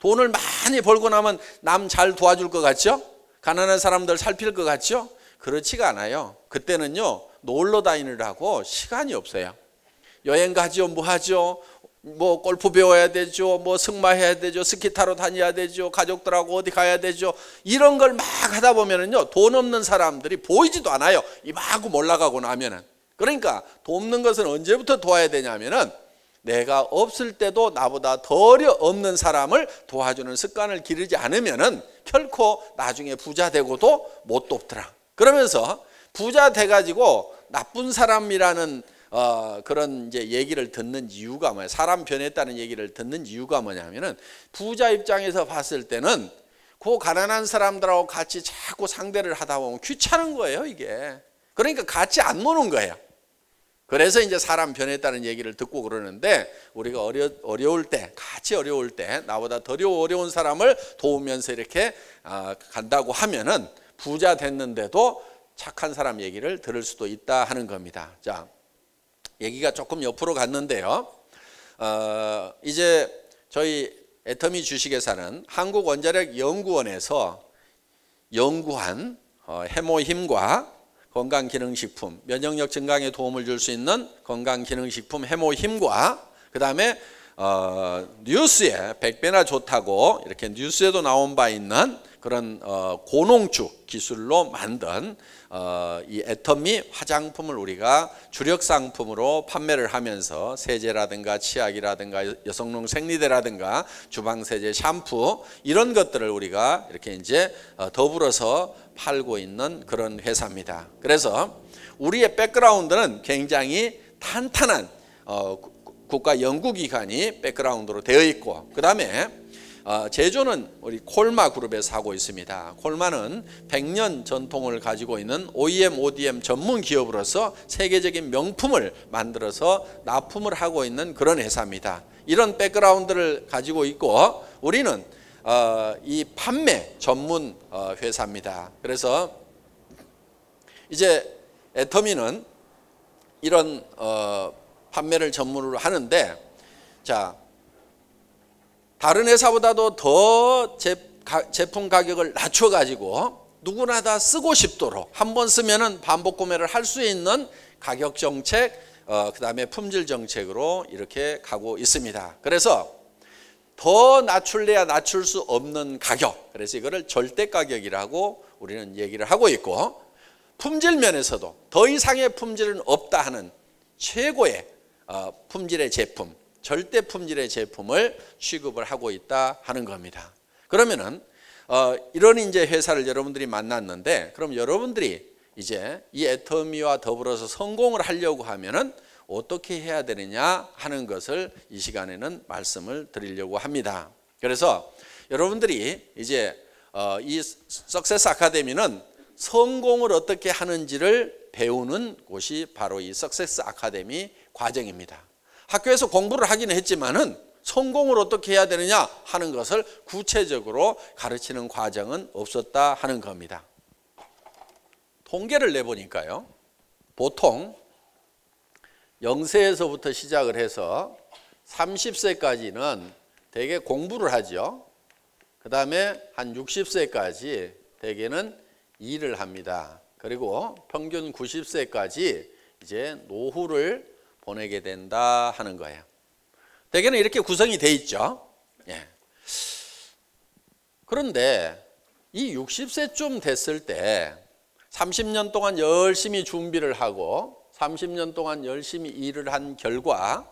돈을 많이 벌고 나면 남 잘 도와줄 것 같죠? 가난한 사람들 살필 것 같죠? 그렇지가 않아요. 그때는요, 놀러 다니느라고 시간이 없어요. 여행 가죠, 뭐 하죠? 뭐 골프 배워야 되죠, 뭐 승마해야 되죠, 스키 타러 다녀야 되죠, 가족들하고 어디 가야 되죠. 이런 걸 막 하다 보면은요, 돈 없는 사람들이 보이지도 않아요. 이마구 올라가고 나면은. 그러니까 돕는 것은 언제부터 도와야 되냐면은 내가 없을 때도 나보다 더 없는 사람을 도와주는 습관을 기르지 않으면은 결코 나중에 부자 되고도 못 돕더라. 그러면서 부자 돼가지고 나쁜 사람이라는 그런 이제 얘기를 듣는 이유가 뭐야? 사람 변했다는 얘기를 듣는 이유가 뭐냐면은 부자 입장에서 봤을 때는 그 가난한 사람들하고 같이 자꾸 상대를 하다 보면 귀찮은 거예요, 이게. 그러니까 같이 안 노는 거예요. 그래서 이제 사람 변했다는 얘기를 듣고 그러는데 우리가 어려울 때, 같이 어려울 때 나보다 더 어려운 사람을 도우면서 이렇게 간다고 하면은 부자 됐는데도 착한 사람 얘기를 들을 수도 있다 하는 겁니다. 자, 얘기가 조금 옆으로 갔는데요. 이제 저희 애터미 주식회사는 한국원자력연구원에서 연구한 해모힘과 건강기능식품, 면역력 증강에 도움을 줄 수 있는 건강기능식품 해모힘과 그 다음에 뉴스에 100배나 좋다고 이렇게 뉴스에도 나온 바 있는 그런 고농축 기술로 만든 이 애터미 화장품을 우리가 주력 상품으로 판매를 하면서 세제라든가 치약이라든가 여성용 생리대라든가 주방세제, 샴푸 이런 것들을 우리가 이렇게 이제 더불어서 팔고 있는 그런 회사입니다. 그래서 우리의 백그라운드는 굉장히 탄탄한 국가 연구기관이 백그라운드로 되어 있고, 그 다음에 제조는 우리 콜마 그룹에서 하고 있습니다. 콜마는 100년 전통을 가지고 있는 OEM, ODM 전문 기업으로서 세계적인 명품을 만들어서 납품을 하고 있는 그런 회사입니다. 이런 백그라운드를 가지고 있고 우리는 이 판매 전문 회사입니다. 그래서 이제 애터미는 이런 판매를 전문으로 하는데, 자, 다른 회사보다도 더 제품 가격을 낮춰가지고 누구나 다 쓰고 싶도록 한 번 쓰면은 반복 구매를 할 수 있는 가격 정책, 그 다음에 품질 정책으로 이렇게 가고 있습니다. 그래서 더 낮출래야 낮출 수 없는 가격, 그래서 이거를 절대 가격이라고 우리는 얘기를 하고 있고, 품질 면에서도 더 이상의 품질은 없다 하는 최고의 품질의 제품, 절대 품질의 제품을 취급을 하고 있다 하는 겁니다. 그러면은 이런 이제 회사를 여러분들이 만났는데, 그럼 여러분들이 이제 이 애터미와 더불어서 성공을 하려고 하면은 어떻게 해야 되느냐 하는 것을 이 시간에는 말씀을 드리려고 합니다. 그래서 여러분들이 이제 이 석세스 아카데미는 성공을 어떻게 하는지를 배우는 곳이 바로 이 석세스 아카데미 과정입니다. 학교에서 공부를 하기는 했지만은 성공을 어떻게 해야 되느냐 하는 것을 구체적으로 가르치는 과정은 없었다 하는 겁니다. 통계를 내보니까요, 보통 0세에서부터 시작을 해서 30세까지는 대개 공부를 하죠. 그 다음에 한 60세까지 대개는 일을 합니다. 그리고 평균 90세까지 이제 노후를 보내게 된다 하는 거예요. 대개는 이렇게 구성이 돼 있죠. 예. 그런데 이 60세쯤 됐을 때 30년 동안 열심히 준비를 하고 30년 동안 열심히 일을 한 결과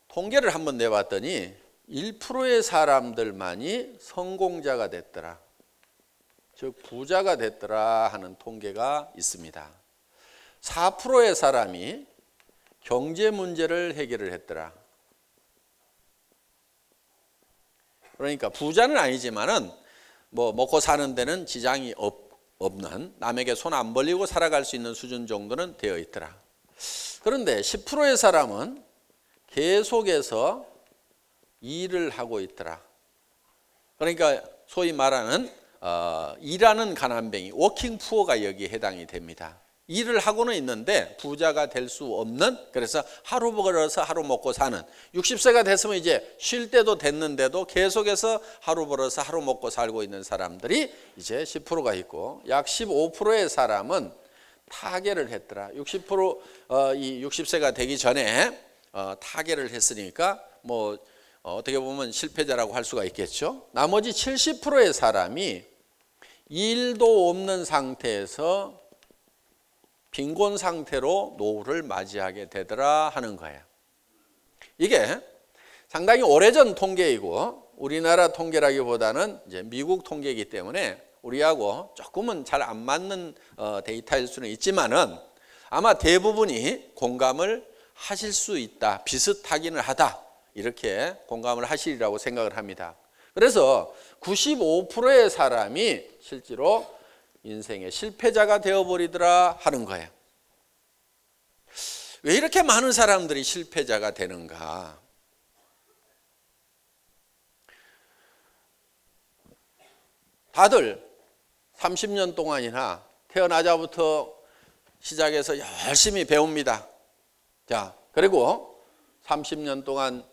통계를 한번 내봤더니 1%의 사람들만이 성공자가 됐더라, 즉 부자가 됐더라 하는 통계가 있습니다. 4%의 사람이 경제 문제를 해결을 했더라. 그러니까 부자는 아니지만은 뭐 먹고 사는 데는 지장이 없는, 남에게 손 안 벌리고 살아갈 수 있는 수준 정도는 되어 있더라. 그런데 10%의 사람은 계속해서 일을 하고 있더라. 그러니까 소위 말하는 일하는 가난뱅이, 워킹 푸어가 여기에 해당이 됩니다. 일을 하고는 있는데 부자가 될 수 없는, 그래서 하루 벌어서 하루 먹고 사는, 60세가 됐으면 이제 쉴 때도 됐는데도 계속해서 하루 벌어서 하루 먹고 살고 있는 사람들이 이제 10%가 있고, 약 15%의 사람은 타계를 했더라. 60% 이 60세가 되기 전에 타계를 했으니까 뭐 어떻게 보면 실패자라고 할 수가 있겠죠. 나머지 70%의 사람이 일도 없는 상태에서 빈곤 상태로 노후를 맞이하게 되더라 하는 거예요. 이게 상당히 오래전 통계이고 우리나라 통계라기보다는 이제 미국 통계이기 때문에 우리하고 조금은 잘 안 맞는 데이터일 수는 있지만은 아마 대부분이 공감을 하실 수 있다, 비슷하기는 하다, 이렇게 공감을 하시리라고 생각을 합니다. 그래서 95%의 사람이 실제로 인생의 실패자가 되어버리더라 하는 거예요. 왜 이렇게 많은 사람들이 실패자가 되는가? 다들 30년 동안이나 태어나자부터 시작해서 열심히 배웁니다. 자, 그리고 30년 동안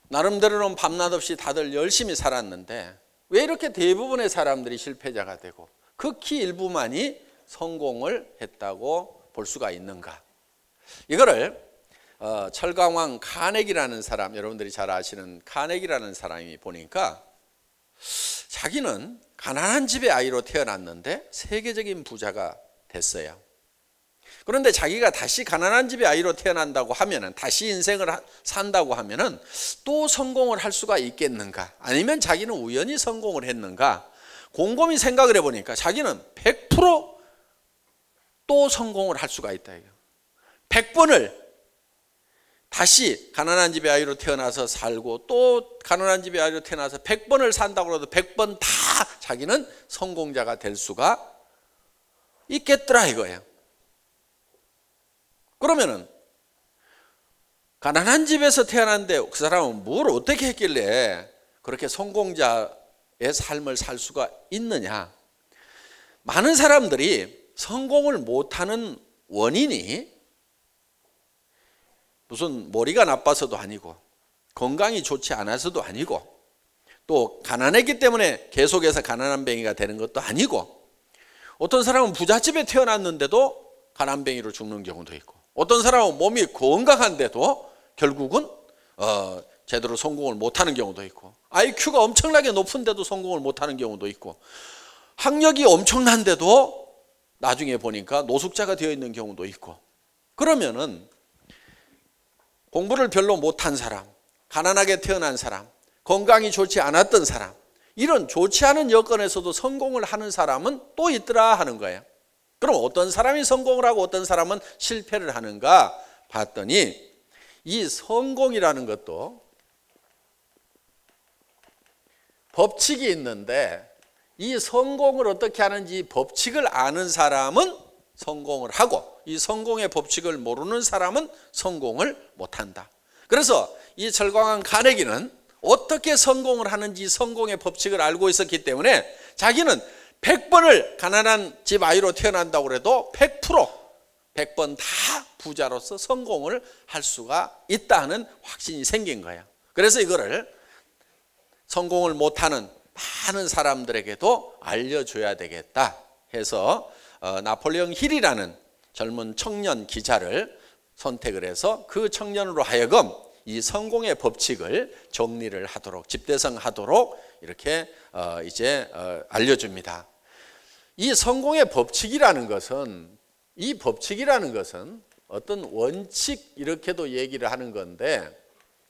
나름대로는 밤낮 없이 다들 열심히 살았는데 왜 이렇게 대부분의 사람들이 실패자가 되고 극히 일부만이 성공을 했다고 볼 수가 있는가? 이거를 철강왕 카네기라는 사람, 여러분들이 잘 아시는 카네기라는 사람이 보니까 자기는 가난한 집의 아이로 태어났는데 세계적인 부자가 됐어요. 그런데 자기가 다시 가난한 집의 아이로 태어난다고 하면은, 다시 인생을 산다고 하면은 또 성공을 할 수가 있겠는가? 아니면 자기는 우연히 성공을 했는가? 곰곰이 생각을 해보니까 자기는 100% 또 성공을 할 수가 있다. 100번을 다시 가난한 집의 아이로 태어나서 살고 또 가난한 집의 아이로 태어나서 100번을 산다고 해도 100번 다 자기는 성공자가 될 수가 있겠더라 이거예요. 그러면은 가난한 집에서 태어났는데 그 사람은 뭘 어떻게 했길래 그렇게 성공자의 삶을 살 수가 있느냐? 많은 사람들이 성공을 못하는 원인이 무슨 머리가 나빠서도 아니고 건강이 좋지 않아서도 아니고 또 가난했기 때문에 계속해서 가난한 뱅이가 되는 것도 아니고, 어떤 사람은 부잣집에 태어났는데도 가난뱅이로 죽는 경우도 있고, 어떤 사람은 몸이 건강한데도 결국은 제대로 성공을 못하는 경우도 있고, IQ가 엄청나게 높은데도 성공을 못하는 경우도 있고, 학력이 엄청난데도 나중에 보니까 노숙자가 되어 있는 경우도 있고. 그러면은 공부를 별로 못한 사람, 가난하게 태어난 사람, 건강이 좋지 않았던 사람, 이런 좋지 않은 여건에서도 성공을 하는 사람은 또 있더라 하는 거예요. 그럼 어떤 사람이 성공을 하고 어떤 사람은 실패를 하는가 봤더니, 이 성공이라는 것도 법칙이 있는데 이 성공을 어떻게 하는지 법칙을 아는 사람은 성공을 하고, 이 성공의 법칙을 모르는 사람은 성공을 못한다. 그래서 이 철강왕 카네기는 어떻게 성공을 하는지 성공의 법칙을 알고 있었기 때문에 자기는 100번을 가난한 집 아이로 태어난다고 해도 100번 다 부자로서 성공을 할 수가 있다는 확신이 생긴 거예요. 그래서 이거를 성공을 못하는 많은 사람들에게도 알려줘야 되겠다 해서 나폴레옹 힐이라는 젊은 청년 기자를 선택을 해서 그 청년으로 하여금 이 성공의 법칙을 정리를 하도록, 집대성하도록 이렇게 이제 알려줍니다. 이 성공의 법칙이라는 것은, 이 법칙이라는 것은 어떤 원칙 이렇게도 얘기를 하는 건데,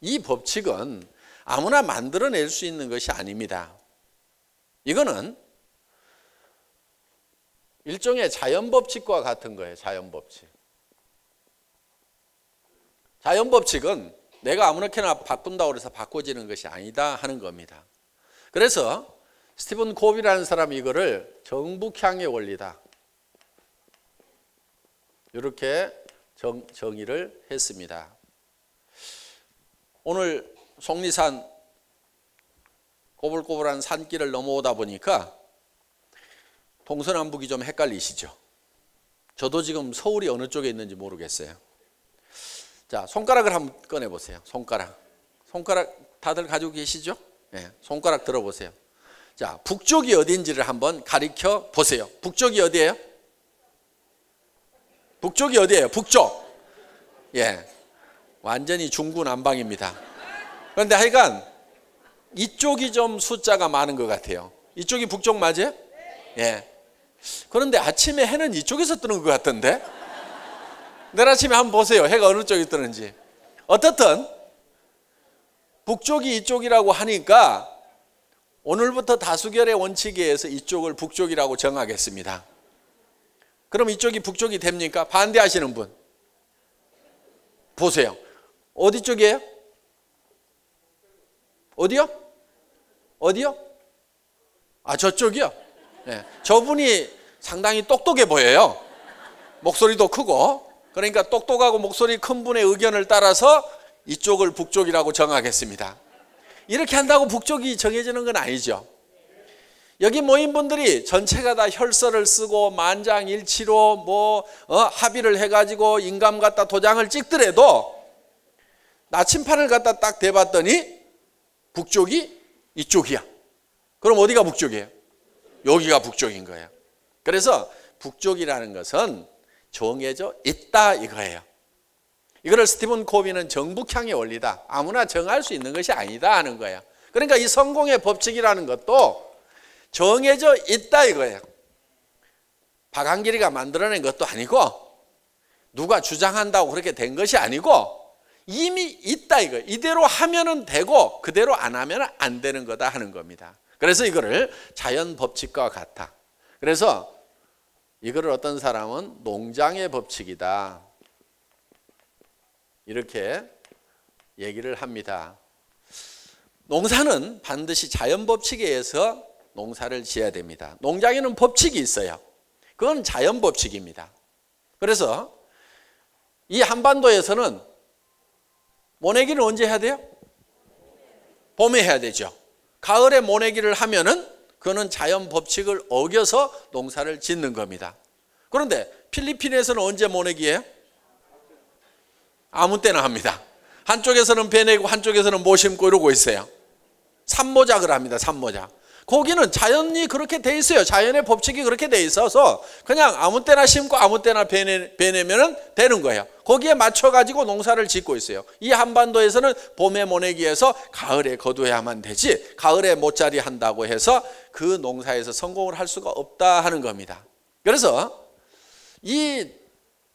이 법칙은 아무나 만들어낼 수 있는 것이 아닙니다. 이거는 일종의 자연법칙과 같은 거예요. 자연법칙. 자연법칙은 내가 아무렇게나 바꾼다고 해서 바꿔지는 것이 아니다 하는 겁니다. 그래서 스티븐 코비라는 사람이 이거를 정북향의 원리다, 이렇게 정의를 했습니다. 오늘 속리산 꼬불꼬불한 산길을 넘어오다 보니까 동서남북이 좀 헷갈리시죠? 저도 지금 서울이 어느 쪽에 있는지 모르겠어요. 자, 손가락을 한번 꺼내보세요. 손가락 다들 가지고 계시죠? 네, 손가락 들어보세요. 자, 북쪽이 어딘지를 한번 가리켜 보세요. 북쪽이 어디예요? 북쪽이 어디예요? 북쪽. 예, 완전히 중구난방입니다. 그런데 하여간 이쪽이 좀 숫자가 많은 것 같아요. 이쪽이 북쪽 맞아요? 예. 그런데 아침에 해는 이쪽에서 뜨는 것 같던데? 내일 아침에 한번 보세요. 해가 어느 쪽에 뜨는지. 어떻든 북쪽이 이쪽이라고 하니까 오늘부터 다수결의 원칙에 의해서 이쪽을 북쪽이라고 정하겠습니다. 그럼 이쪽이 북쪽이 됩니까? 반대하시는 분 보세요. 어디 쪽이에요? 어디요? 어디요? 아, 저쪽이요? 네. 저분이 상당히 똑똑해 보여요. 목소리도 크고. 그러니까 똑똑하고 목소리 큰 분의 의견을 따라서 이쪽을 북쪽이라고 정하겠습니다. 이렇게 한다고 북쪽이 정해지는 건 아니죠. 여기 모인 분들이 전체가 다 혈서를 쓰고 만장일치로 합의를 해가지고 인감 갖다 도장을 찍더라도 나침판을 갖다 딱 대봤더니 북쪽이 이쪽이야. 그럼 어디가 북쪽이에요? 여기가 북쪽인 거예요. 그래서 북쪽이라는 것은 정해져 있다 이거예요. 이거를 스티븐 코비는 정북향의 원리다. 아무나 정할 수 있는 것이 아니다 하는 거예요. 그러니까 이 성공의 법칙이라는 것도 정해져 있다 이거예요. 박한길이가 만들어낸 것도 아니고 누가 주장한다고 그렇게 된 것이 아니고 이미 있다 이거예요. 이대로 하면은 되고 그대로 안 하면 안 되는 거다 하는 겁니다. 그래서 이거를 자연 법칙과 같아. 그래서 이거를 어떤 사람은 농장의 법칙이다 이렇게 얘기를 합니다. 농사는 반드시 자연 법칙에 의해서 농사를 지어야 됩니다. 농장에는 법칙이 있어요. 그건 자연 법칙입니다. 그래서 이 한반도에서는 모내기를 언제 해야 돼요? 봄에 해야 되죠. 가을에 모내기를 하면은 그거는 자연 법칙을 어겨서 농사를 짓는 겁니다. 그런데 필리핀에서는 언제 모내기예요? 아무 때나 합니다. 한쪽에서는 배 내고 한쪽에서는 못 심고 이러고 있어요. 산모작을 합니다. 산모작. 거기는 자연이 그렇게 돼 있어요. 자연의 법칙이 그렇게 돼 있어서 그냥 아무 때나 심고 아무 때나 배 내면 되는 거예요. 거기에 맞춰가지고 농사를 짓고 있어요. 이 한반도에서는 봄에 모내기해서 가을에 거두어야만 되지 가을에 못자리 한다고 해서 그 농사에서 성공을 할 수가 없다 하는 겁니다. 그래서 이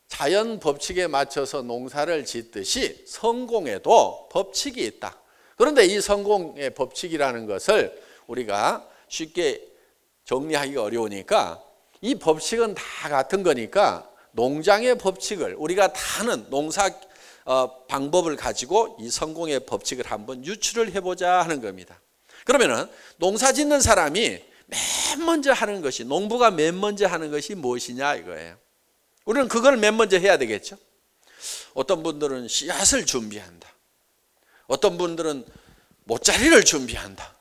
자연 법칙에 맞춰서 농사를 짓듯이 성공에도 법칙이 있다. 그런데 이 성공의 법칙이라는 것을 우리가 쉽게 정리하기가 어려우니까 이 법칙은 다 같은 거니까 농장의 법칙을 우리가 다 아는 농사 방법을 가지고 이 성공의 법칙을 한번 유추를 해보자 하는 겁니다. 그러면은 농사 짓는 사람이 맨 먼저 하는 것이 농부가 맨 먼저 하는 것이 무엇이냐 이거예요. 우리는 그걸 맨 먼저 해야 되겠죠. 어떤 분들은 씨앗을 준비한다. 어떤 분들은 모짜리를 준비한다.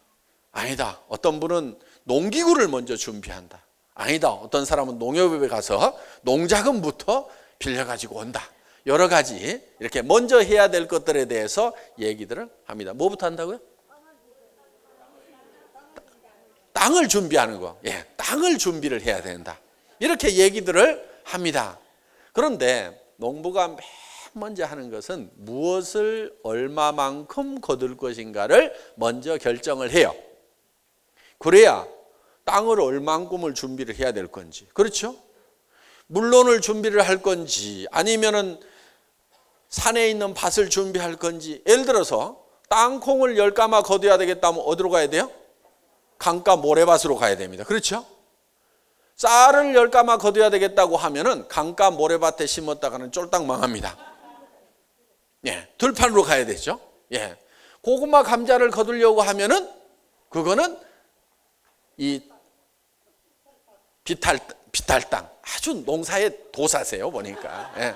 아니다. 어떤 분은 농기구를 먼저 준비한다. 아니다. 어떤 사람은 농협에 가서 농자금부터 빌려가지고 온다. 여러 가지 이렇게 먼저 해야 될 것들에 대해서 얘기들을 합니다. 뭐부터 한다고요? 땅을 준비하는 거. 예, 땅을 준비를 해야 된다. 이렇게 얘기들을 합니다. 그런데 농부가 맨 먼저 하는 것은 무엇을 얼마만큼 거둘 것인가를 먼저 결정을 해요. 그래야 땅을 얼만큼을 준비를 해야 될 건지, 그렇죠? 물론을 준비를 할 건지 아니면은 산에 있는 밭을 준비할 건지. 예를 들어서 땅콩을 10가마 거둬야 되겠다면 어디로 가야 돼요? 강가 모래밭으로 가야 됩니다. 그렇죠? 쌀을 10가마 거둬야 되겠다고 하면은 강가 모래밭에 심었다가는 쫄딱 망합니다. 예, 들판으로 가야 되죠. 예, 고구마 감자를 거두려고 하면은 그거는 이 비탈 땅, 아주 농사의 도사세요 보니까. 예.